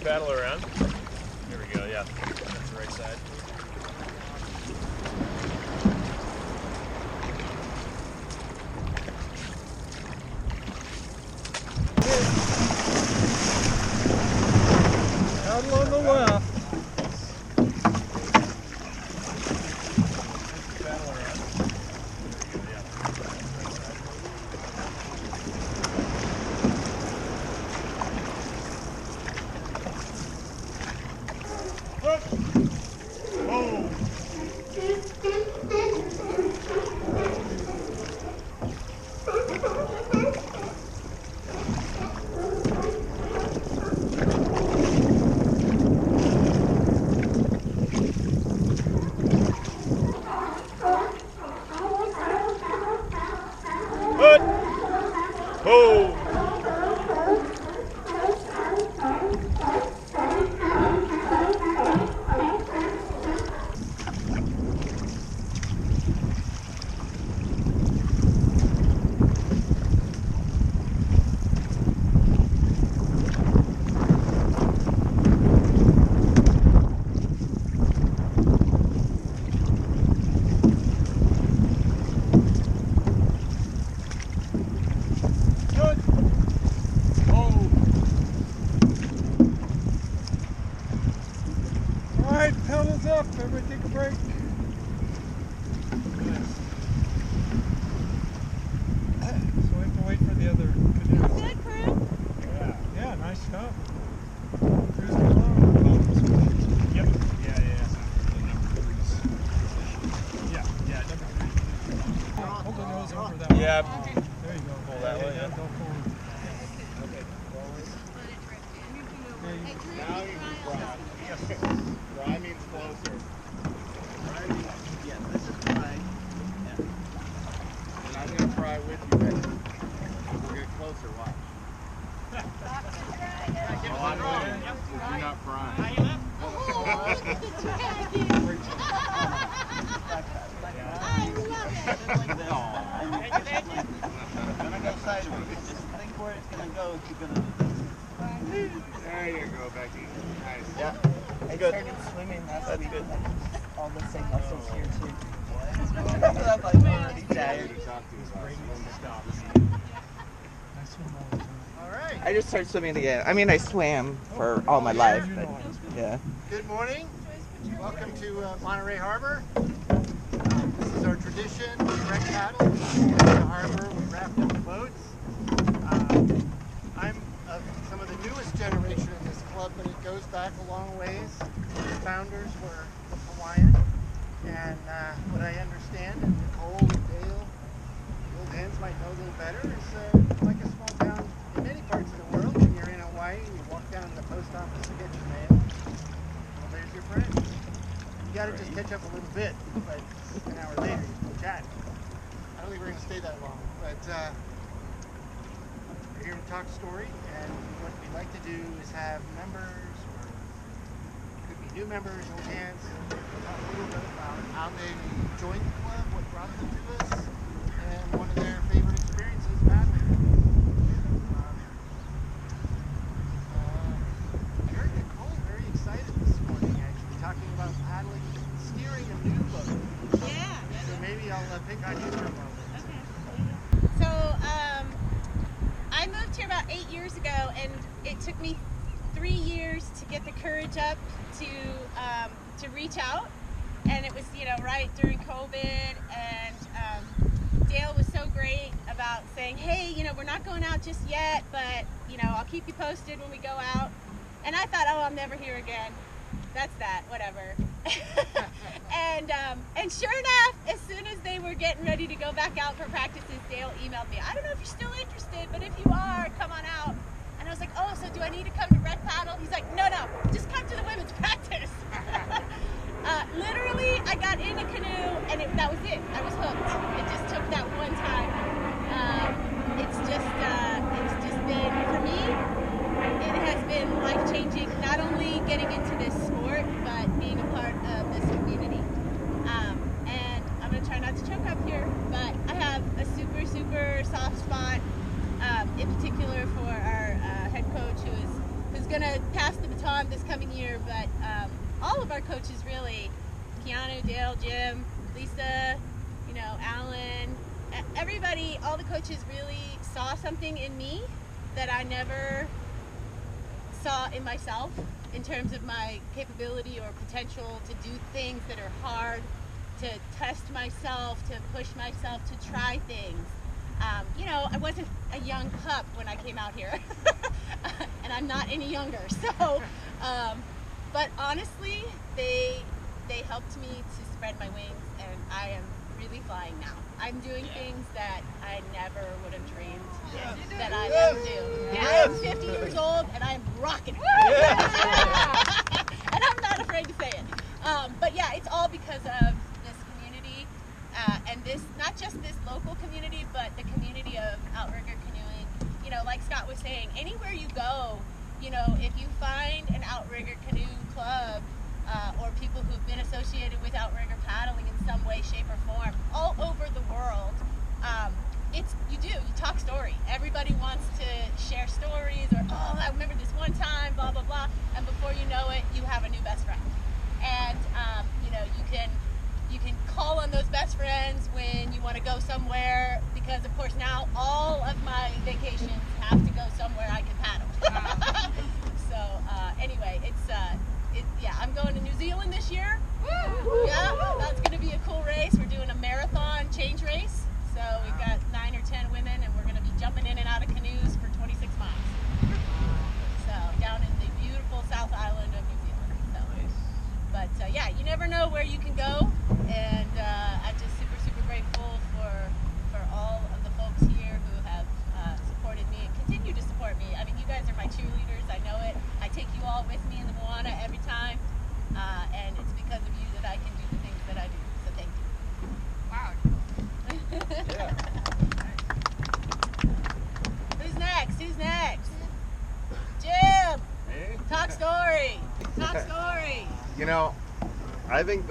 Paddle around. There we go, yeah. That's the right side. Paddle on the left. Paddle around. There we go, yeah. Good. Oh. Good. Oh. All right, paddles up. Everybody take a break. So we have to wait for the other canoe. Good, crew. Yeah, nice stuff. Cruising along. Yep. Yeah. The number threes. Yeah, number three. Hold the nose over that way. Yeah. There you go. Pull that way, yeah. Go forward. Okay. There you go. Now you can fry. Fry means closer. Fry means, yeah, this is fry. Yeah. And I'm going to fry with you, Becky. We'll get closer, watch. Oh, I'm winning. You're not frying. Oh, look at the dragon. I love it. It's going to go sideways. Just think where it's going to go if you're going to do this. There you go, Becky. Nice. Yeah, I started swimming last week. All the same muscles here too. I'm like already tired. All right. I just started swimming again. I mean, I swam for all my life, but yeah. Good morning. Welcome to Monterey Harbor. This is our tradition. We wreck paddle. We go to the harbor. We raft up the boats. I'm of some of the newest generation in this club, but it goes back a long ways. The founders were Hawaiian, and what I understand, and Nicole and Dale, the old hands might know a little better, is like a small town in many parts of the world. When you're in Hawaii, you walk down to the post office to get your mail. Well, there's your friend. You got to just catch up a little bit, but an hour later you can chat. I don't think we're going to stay that long, but we're here to talk story, and what we'd like to do is have members, or could be new members, old hands, talk a little bit about how they joined the club, what brought them to us, and one of their favorite experiences paddling. Very Nicole, very excited this morning, actually, talking about paddling, steering a new boat. Yeah. So maybe I'll pick on you for a moment. So, I moved here about 8 years ago, and it took me 3 years to get the courage up to reach out. And it was, right during COVID, and Dale was so great about saying, hey, we're not going out just yet, but, I'll keep you posted when we go out. And I thought, oh, I'm never here again. That's that, whatever. And sure enough, as soon as they were getting ready to go back out for practices, Dale emailed me, I don't know if you're still interested, but if you are, come on out. And I was like, oh, so do I need to come to Red Paddle? He's like, no, just come to the women's practice. Literally, I got in a canoe, and that was it. I was hooked. It just took that one time. It's just been, for me, it has been life-changing, not only getting into this sport, but being a part of this community. And I'm going to try not to choke up here, but I have a super, super soft spot, in particular for our head coach, who's going to pass the baton on this coming year, but all of our coaches really, Keanu, Dale, Jim, Lisa, you know, Alan, everybody, all the coaches really saw something in me that I never saw in myself in terms of my capability or potential to do things that are hard, to test myself, to push myself, to try things. You know, I wasn't a young pup when I came out here, and I'm not any younger. So, but honestly, they helped me to spread my wings, and I am really flying now. I'm doing things that I never would have dreamed that I ever do. Yeah, I'm 50 years old, and I'm rocking it. And I'm not afraid to say it. But yeah, it's all because of this community, and this, not just this local community, but the community of outrigger canoeing. You know, like Scott was saying, anywhere you go, you know, if you find an outrigger canoe club, or people who've been associated with outrigger paddling in some way, shape, or form, all over the world, you talk story. Everybody wants to share stories, or, oh, I remember this one time, blah, blah, blah, and before you know it, you have a new best friend. And, you know, you can call on those best friends when you want to go somewhere, because, of course, now all of my vacations have to go somewhere I can paddle. So, anyway, yeah, I'm going to New Zealand this year. Woo! Yeah, that's going to be a cool race. We're doing a marathon change race. So we've got 9 or 10 women, and we're going to be jumping in and out of canoes for 26 miles. So down in the beautiful South Island of New Zealand. So, but yeah, you never know where you can go, and I'm just super, super grateful for all of the folks here who have supported me and continue to support me. I mean, you guys are my cheerleaders. I know it. I take you all with me in the Moana every time, and it's because of you that I can do the things that I do. So thank you. Wow. Yeah. Who's next? Who's next? Jim! Me? Talk story! Talk story! You know, I think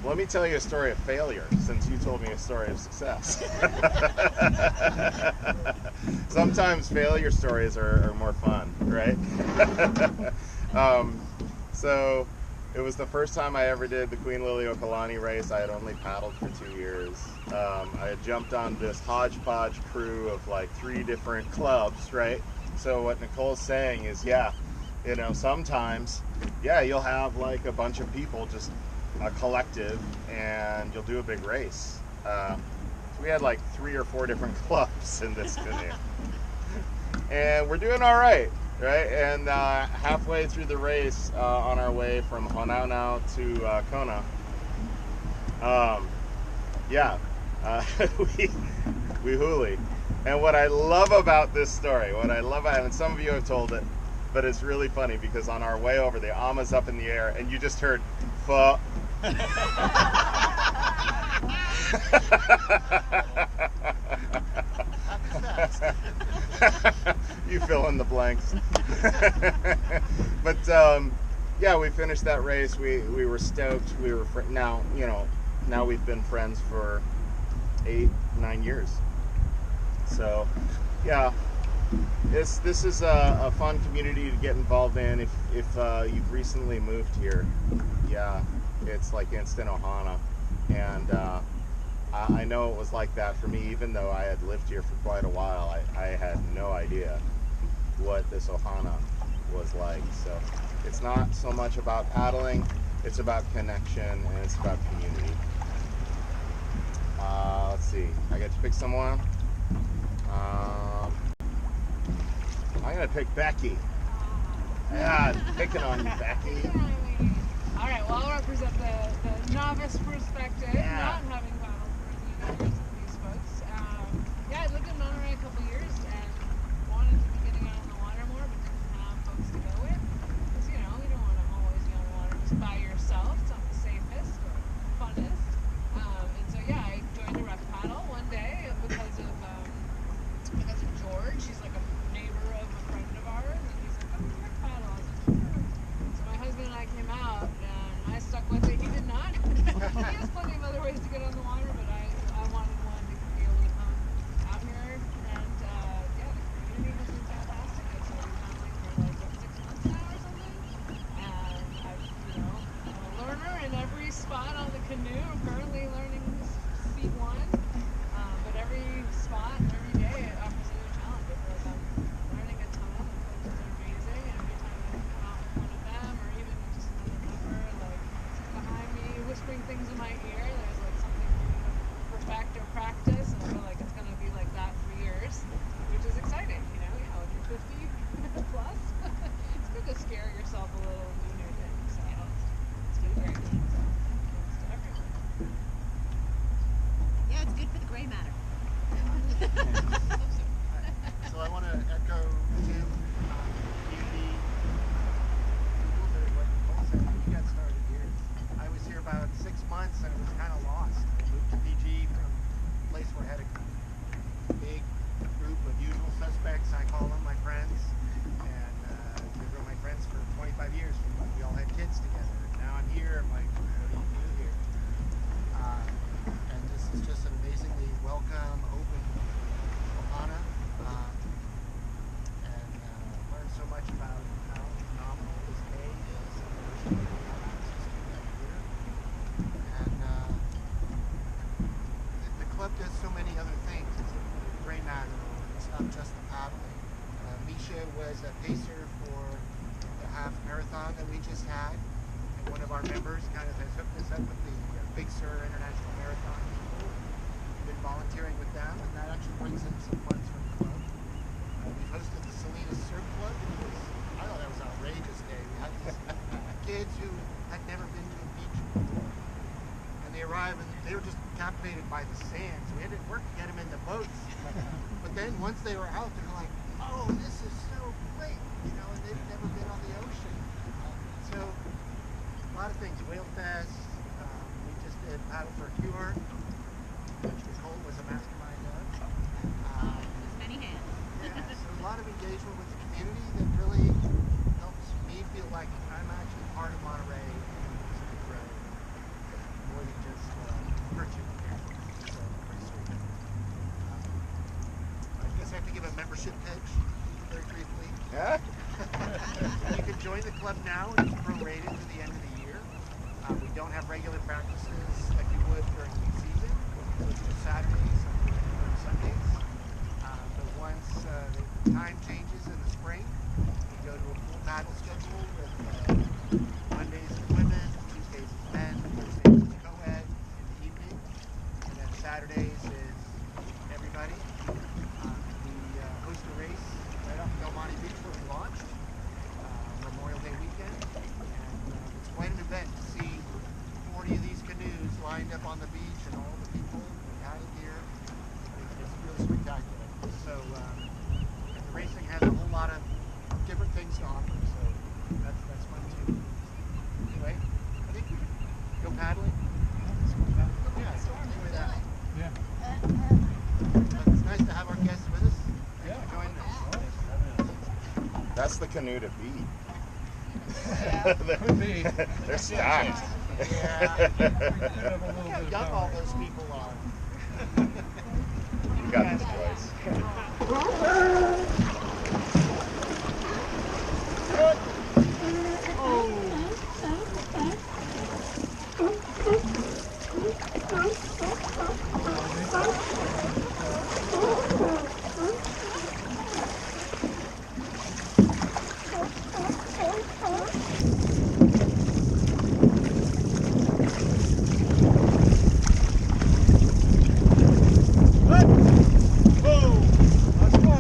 let me tell you a story of failure, since you told me a story of success. Sometimes failure stories are more fun, right? So it was the first time I ever did the Queen Liliuokalani race. I had only paddled for 2 years. I had jumped on this hodgepodge crew of like 3 different clubs, right? So what Nicole's saying is, yeah, you know, sometimes, yeah, you'll have like a bunch of people, just a collective, and you'll do a big race. So we had like 3 or 4 different clubs in this canoe. And we're doing all right, right? And halfway through the race, on our way from Honaunau to Kona, we huli. And what I love about this story, and some of you have told it, but it's really funny because on our way over, the ama's up in the air, and you just heard, "Fuh." You fill in the blanks. But yeah, we finished that race. We were stoked. We were now we've been friends for 8-9 years. So yeah, this is a fun community to get involved in if you've recently moved here. Yeah, it's like instant ohana, and I know it was like that for me, even though I had lived here for quite a while. I had no idea what this ohana was like. So it's not so much about paddling, it's about connection, and it's about community. Let's see, I get to pick someone. I'm gonna pick Becky. Yeah, I'm picking on you, Becky. All right, well, I'll represent the novice perspective, not having paddled for the years of these folks. Yeah, I lived in Monterey a couple years and wanted to be getting out on the water more, but didn't have folks to go with. Because, you know, you don't want to always be on the water just by yourself. It's not the safest or funnest. And so, yeah, I joined a rep paddle one day because of George. He's like a neighbor of a friend of ours, and he's like, "Come to rep paddle." I was like, "Sure." So my husband and I came out, and I stuck with it. He did not. He has plenty of other ways to get on the water, but I wanted down, and that actually brings in some funds for the club. We hosted the Salinas Surf Club. I thought that was an outrageous day. We had these kids who had never been to a beach before, and they arrived and they were just captivated by the sand. So we had to work to get them in the boats. But then once they were out, they're like, "Oh, this is so great," you know, and they've never been on the ocean. So a lot of things. Whale Fest. We just did Paddle for a Cure, which Nicole was a mastermind of. Many hands. Yeah, so a lot of engagement with the community that really helps me feel like I'm actually part of Monterey and music road, more than just virtue here. So pretty sweet. I guess I have to give a membership pitch very briefly. Yeah. You can join the club now. It's prorated to the end of the year. We don't have regular practices like we would during the season, so it's just Saturdays and Sundays. But once the time changes in the spring, we go to a full paddle schedule with Mondays is women, Tuesdays is men, Thursdays is co-ed in the evening, and then Saturdays is everybody. We host a race right off Del Monte Beach where we launched, Memorial Day weekend, and it's quite an event to see 40 of these canoes lined up on the beach and all the people out of gear. It's really spectacular. So the racing has a whole lot of different things to offer, so that's fun too. Anyway, I think we should go paddling. Yeah, so enjoy that. Yeah. But it's nice to have our guests with us. Thanks for joining us. That's the canoe to beat. Could be. They're stacked. Yeah. Could have a little Look bit how of young power. all those people are. You got this, Joyce. That's fun.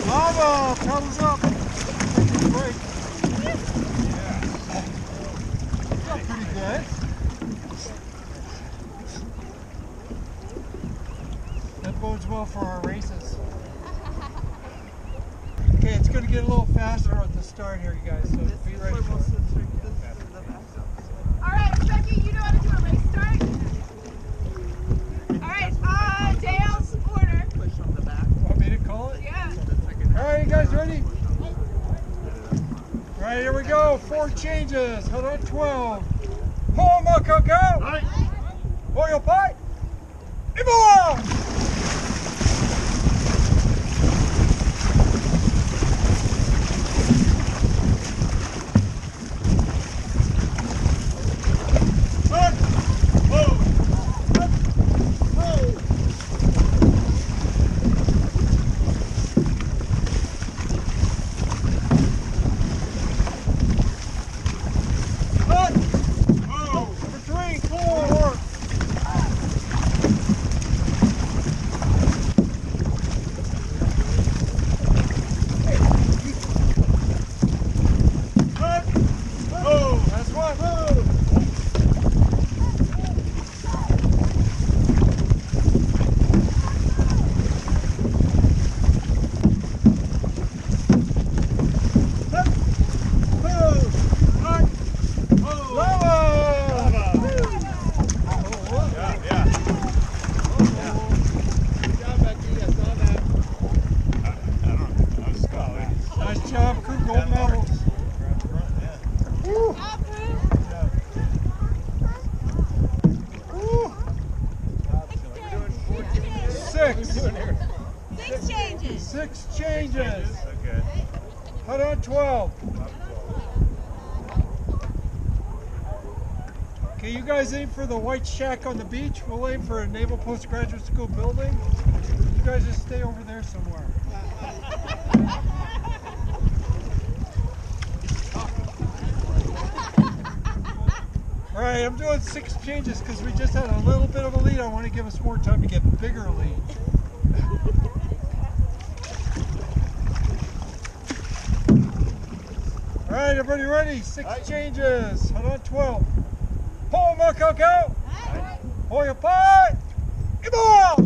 Lava, paddles up. Take a break. Yeah. That's pretty good. That bodes well for our races. Okay, it's going to get a little faster at the start here, you guys, so be ready for it. All right, Becky, you know how to do a race start? All right, Dale's order. Want me to call it? Yeah. All right, you guys ready? All right, here we go. 4 changes. Hold on, 12. Home, go, go. Oil pipe. Evolve! Number 3, 4. That's one. Nice job, crew. Gold medals. Woo. Woo. 6. 6 changes. 6 changes. Okay. Hold on, 12. Okay, you guys aim for the white shack on the beach. We'll aim for a Naval Post Graduate School building. You guys just stay over there somewhere. right, I'm doing 6 changes because we just had a little bit of a lead. I want to give us more time to get bigger lead. All right, everybody ready? 6 changes. Hold on, 12. Pull, Marco, go. Hold your part. Ball.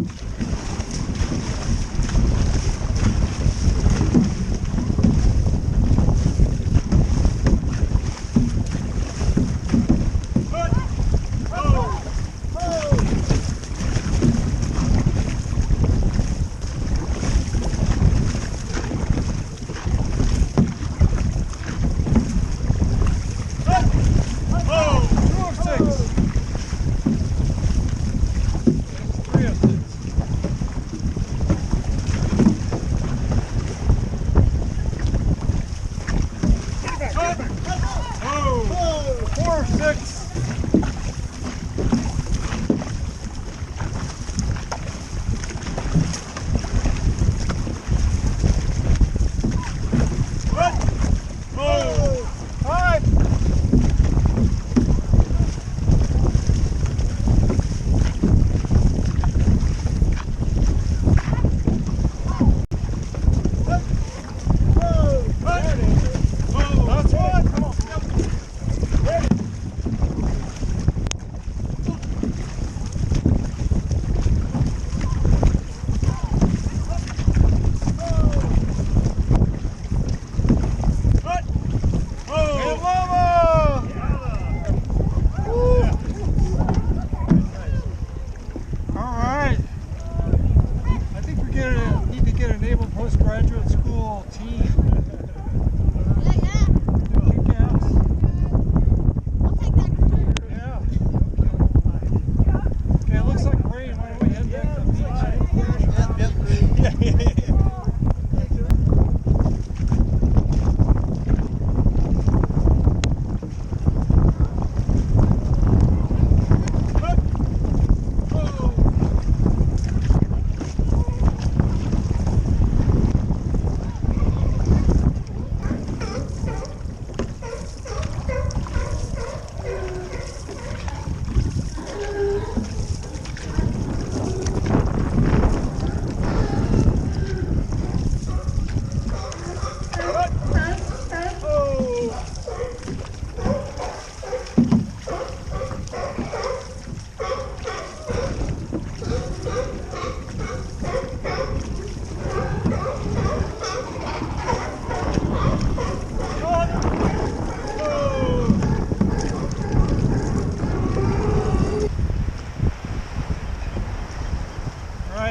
Need to get a Naval Post Graduate School team. Kick ass. I'll take that career. Yeah. Okay, it looks like rain. Why don't we head back to the beach?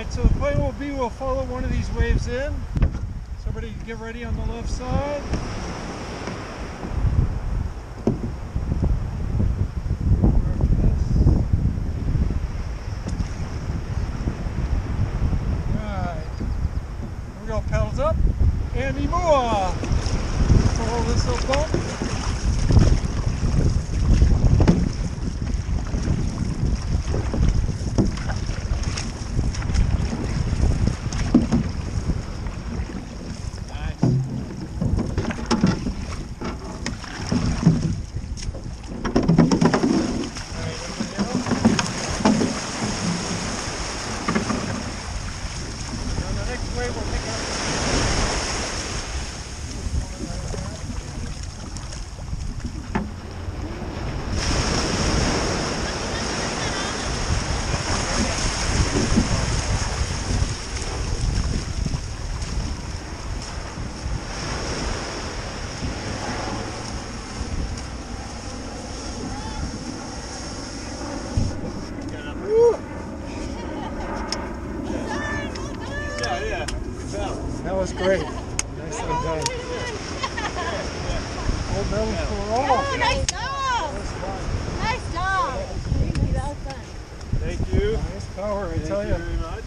So the plan will be we'll follow one of these waves in. So everybody get ready on the left side. Right. Here we go, paddles up. And Imua. Follow this little bump. That was great. Nicely done. Gold medal for all. Oh, nice job. Nice job. Thank you. That was fun. Thank you. Nice power, I tell you. Thank you very much.